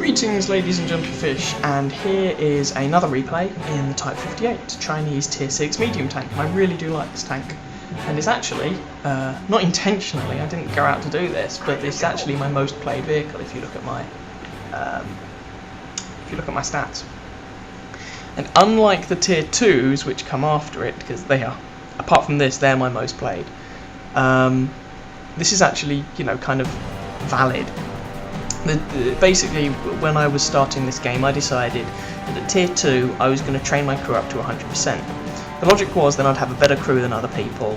Greetings ladies and gentlefish, and here is another replay in the Type-58 Chinese Tier 6 medium tank. And I really do like this tank, and it's actually, not intentionally, I didn't go out to do this, but it's actually my most played vehicle if you look at my stats. And unlike the Tier 2s which come after it, because they are, apart from this, they're my most played, this is actually, you know, kind of valid. Basically, when I was starting this game, I decided that at Tier 2 I was going to train my crew up to 100%. The logic was then I'd have a better crew than other people,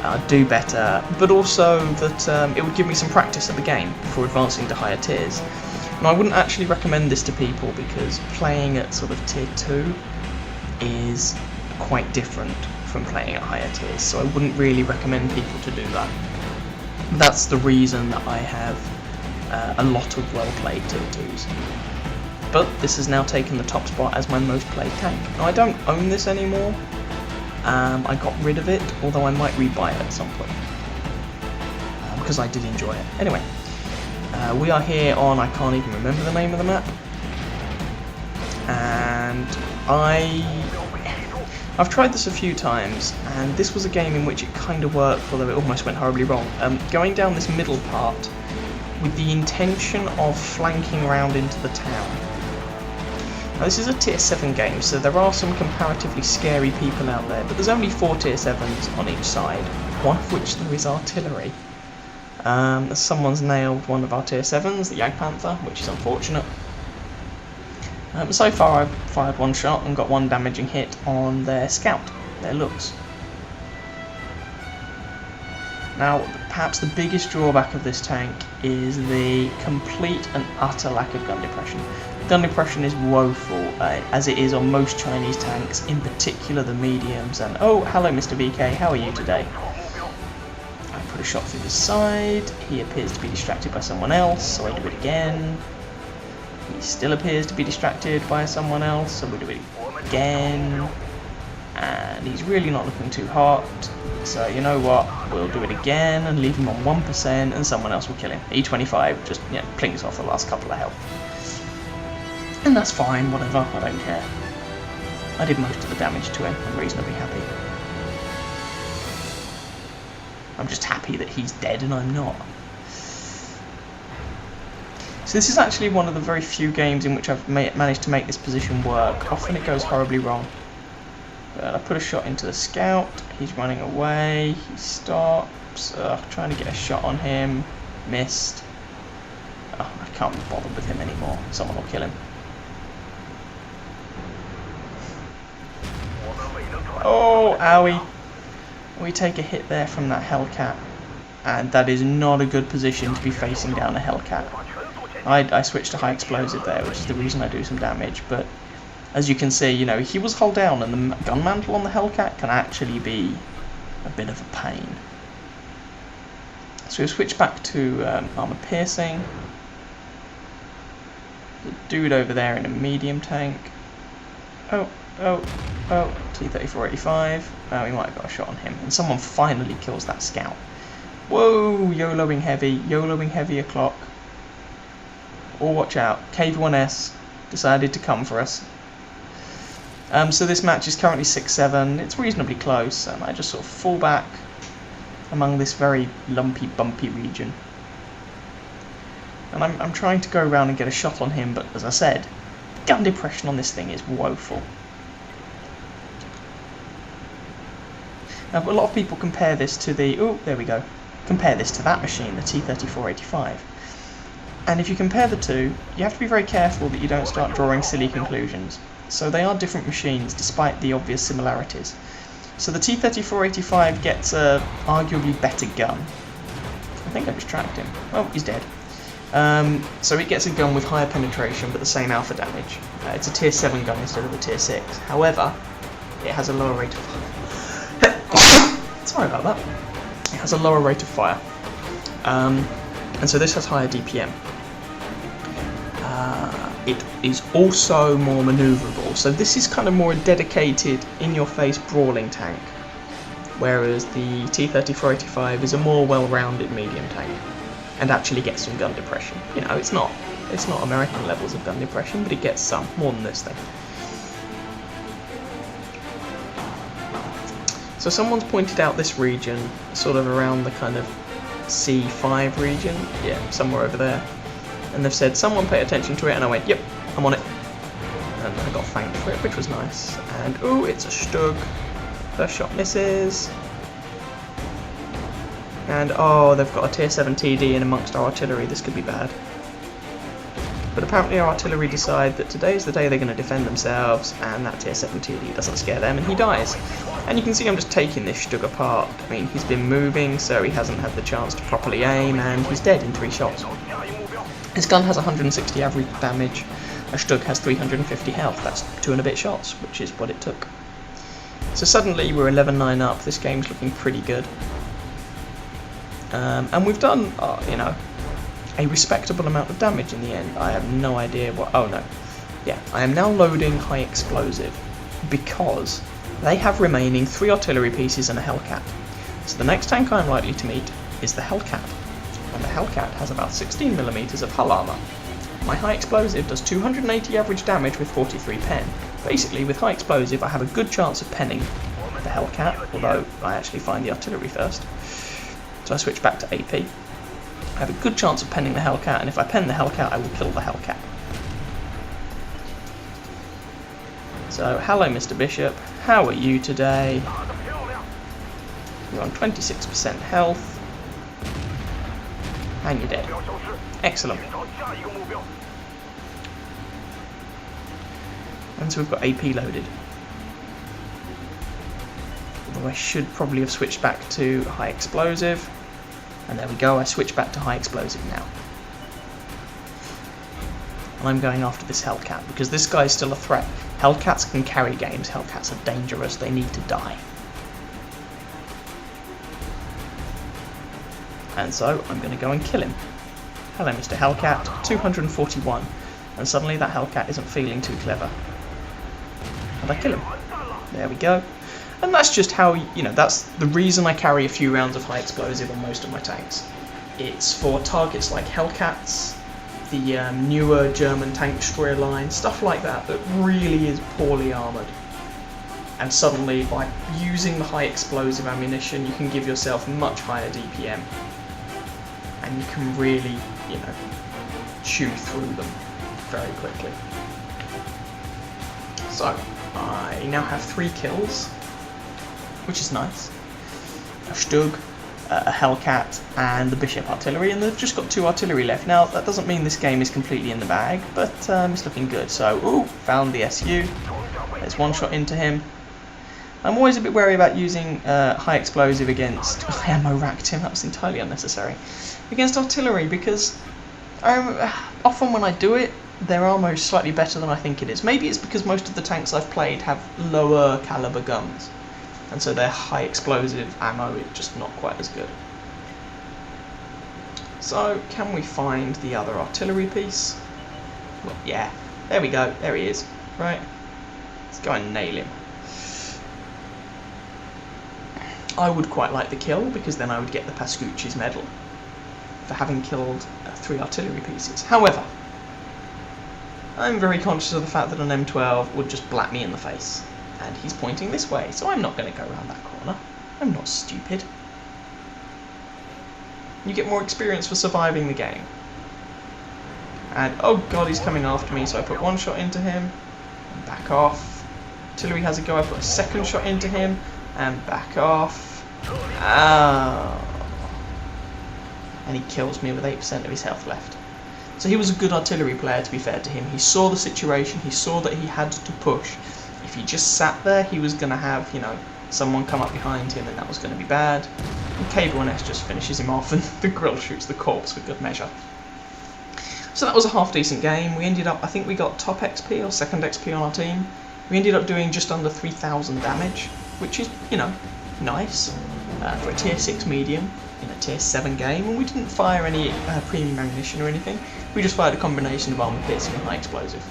I'd do better, but also that it would give me some practice at the game before advancing to higher tiers. Now, I wouldn't actually recommend this to people because playing at sort of Tier 2 is quite different from playing at higher tiers, so I wouldn't really recommend people to do that. That's the reason that I have a lot of well-played Tier 2s. But this has now taken the top spot as my most played tank. Now, I don't own this anymore. I got rid of it, although I might rebuy it at some point. Because I did enjoy it. Anyway, we are here on, I can't even remember the name of the map. And I've tried this a few times, and this was a game in which it kind of worked, although it almost went horribly wrong. Going down this middle part with the intention of flanking around into the town. Now, this is a Tier 7 game, so there are some comparatively scary people out there, but there's only 4 Tier 7s on each side, one of which there is artillery. Someone's nailed one of our Tier 7s, the Jagdpanther, which is unfortunate. So far I've fired one shot and got one damaging hit on their scout, their looks. Now, perhaps the biggest drawback of this tank is the complete and utter lack of gun depression. Gun depression is woeful, as it is on most Chinese tanks, in particular the mediums. And oh, hello Mr. BK, how are you today? I put a shot through the side, he appears to be distracted by someone else, so I do it again. He still appears to be distracted by someone else, so we do it again. And he's really not looking too hot, so you know what, we'll do it again and leave him on 1% and someone else will kill him. E25 just, you know, plings off the last couple of health. And that's fine, whatever, I don't care. I did most of the damage to him, I'm reasonably happy. I'm just happy that he's dead and I'm not. So this is actually one of the very few games in which I've managed to make this position work. Often it goes horribly wrong. But I put a shot into the scout, he's running away, he stops, trying to get a shot on him, missed. Oh, I can't be bothered with him anymore, someone will kill him. Oh, owie. We take a hit there from that Hellcat, and that is not a good position to be facing down a Hellcat. I switched to high explosive there, which is the reason I do some damage, but as you can see, you know, he was hull down, and the gun mantle on the Hellcat can actually be a bit of a pain. So we'll switch back to armor piercing. The dude over there in a medium tank. Oh, T-34-85. Oh, we might have got a shot on him. And someone finally kills that scout. Whoa, YOLOing heavy o'clock. Oh, watch out. KV-1S decided to come for us. So this match is currently 6-7, it's reasonably close, and I just sort of fall back among this very lumpy, bumpy region. And I'm trying to go around and get a shot on him, but as I said, gun depression on this thing is woeful. Now, a lot of people compare this to the, oh, there we go, compare this to that machine, the T-34-85. And if you compare the two, you have to be very careful that you don't start drawing silly conclusions. So they are different machines, despite the obvious similarities. So the T-34-85 gets a arguably better gun. I think I just tracked him. Oh, he's dead. So it gets a gun with higher penetration, but the same alpha damage. It's a Tier 7 gun instead of a Tier 6. However, it has a lower rate of fire. Sorry about that. It has a lower rate of fire. And so this has higher DPM. It is also more manoeuvrable, so this is kind of more a dedicated, in-your-face brawling tank, whereas the T-34-85 is a more well-rounded medium tank, and actually gets some gun depression. You know, it's not It's not American levels of gun depression, but it gets some, more than this thing. So someone's pointed out this region, sort of around the kind of C5 region, yeah, somewhere over there. And they've said, someone pay attention to it, and I went, yep, I'm on it. And I got thanked for it, which was nice. And, ooh, it's a Stug. First shot misses. And, oh, they've got a tier 7 TD in amongst our artillery, this could be bad. But apparently our artillery decide that today's the day they're going to defend themselves, and that tier 7 TD doesn't scare them, and he dies. And you can see I'm just taking this Stug apart. I mean, he's been moving, so he hasn't had the chance to properly aim, and he's dead in 3 shots. His gun has 160 average damage, a Stug has 350 health, that's 2 and a bit shots, which is what it took. So suddenly we're 11-9 up, this game's looking pretty good. And we've done, you know, a respectable amount of damage in the end. I have no idea what, oh no. Yeah, I am now loading high explosive because they have remaining 3 artillery pieces and a Hellcat. So the next tank I'm likely to meet is the Hellcat. And the Hellcat has about 16mm of hull armour. My high explosive does 280 average damage with 43 pen. Basically, with high explosive I have a good chance of penning the Hellcat, although I actually find the artillery first. So I switch back to AP. I have a good chance of penning the Hellcat, and if I pen the Hellcat, I will kill the Hellcat. So, hello Mr. Bishop, how are you today? You're on 26% health. And you're dead. Excellent. And so we've got AP loaded. Although I should probably have switched back to high explosive. And there we go, I switch back to high explosive now. And I'm going after this Hellcat, because this guy's still a threat. Hellcats can carry games, Hellcats are dangerous, they need to die. And so, I'm going to go and kill him. Hello Mr. Hellcat, 241. And suddenly that Hellcat isn't feeling too clever. And I kill him. There we go. And that's just how, you know, that's the reason I carry a few rounds of high explosive on most of my tanks. It's for targets like Hellcats, the newer German tank destroyer line, stuff like that, that really is poorly armoured. And suddenly, by using the high explosive ammunition, you can give yourself much higher DPM. And you can really, you know, chew through them very quickly. So, I now have 3 kills. Which is nice. A Stug, a Hellcat, and the Bishop artillery, and they've just got 2 artillery left. Now, that doesn't mean this game is completely in the bag, but it's looking good. So, ooh, found the SU. There's 1 shot into him. I'm always a bit wary about using high explosive against... I ammo racked him, that was entirely unnecessary. Against artillery, because often when I do it, their armor is slightly better than I think it is. Maybe it's because most of the tanks I've played have lower caliber guns. And so their high explosive ammo is just not quite as good. So, can we find the other artillery piece? Well, yeah, there we go, there he is. Right, let's go and nail him. I would quite like the kill, because then I would get the Pascucci's medal for having killed 3 artillery pieces. However, I'm very conscious of the fact that an M12 would just blat me in the face. And he's pointing this way, so I'm not going to go around that corner. I'm not stupid. You get more experience for surviving the game. And, oh god, he's coming after me, so I put 1 shot into him, and back off. Artillery has a go, I put a 2nd shot into him, and back off. Oh. And he kills me with 8% of his health left. So he was a good artillery player, to be fair to him. He saw the situation, he saw that he had to push. If he just sat there, he was going to have, you know, someone come up behind him, and that was going to be bad. And K1S just finishes him off, and the grill shoots the corpse for good measure. So that was a half-decent game. We ended up, I think we got top XP or 2nd XP on our team. We ended up doing just under 3,000 damage, which is, you know, nice for a tier 6 medium in a tier 7 game. And we didn't fire any premium ammunition or anything. We just fired a combination of armor piercing and high explosive.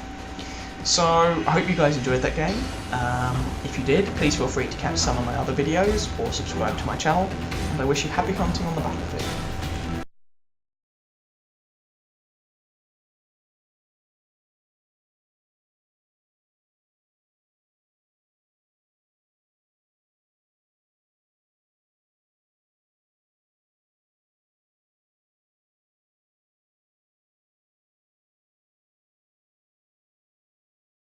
So, I hope you guys enjoyed that game. If you did, please feel free to catch some of my other videos or subscribe to my channel, and I wish you happy hunting on the battlefield.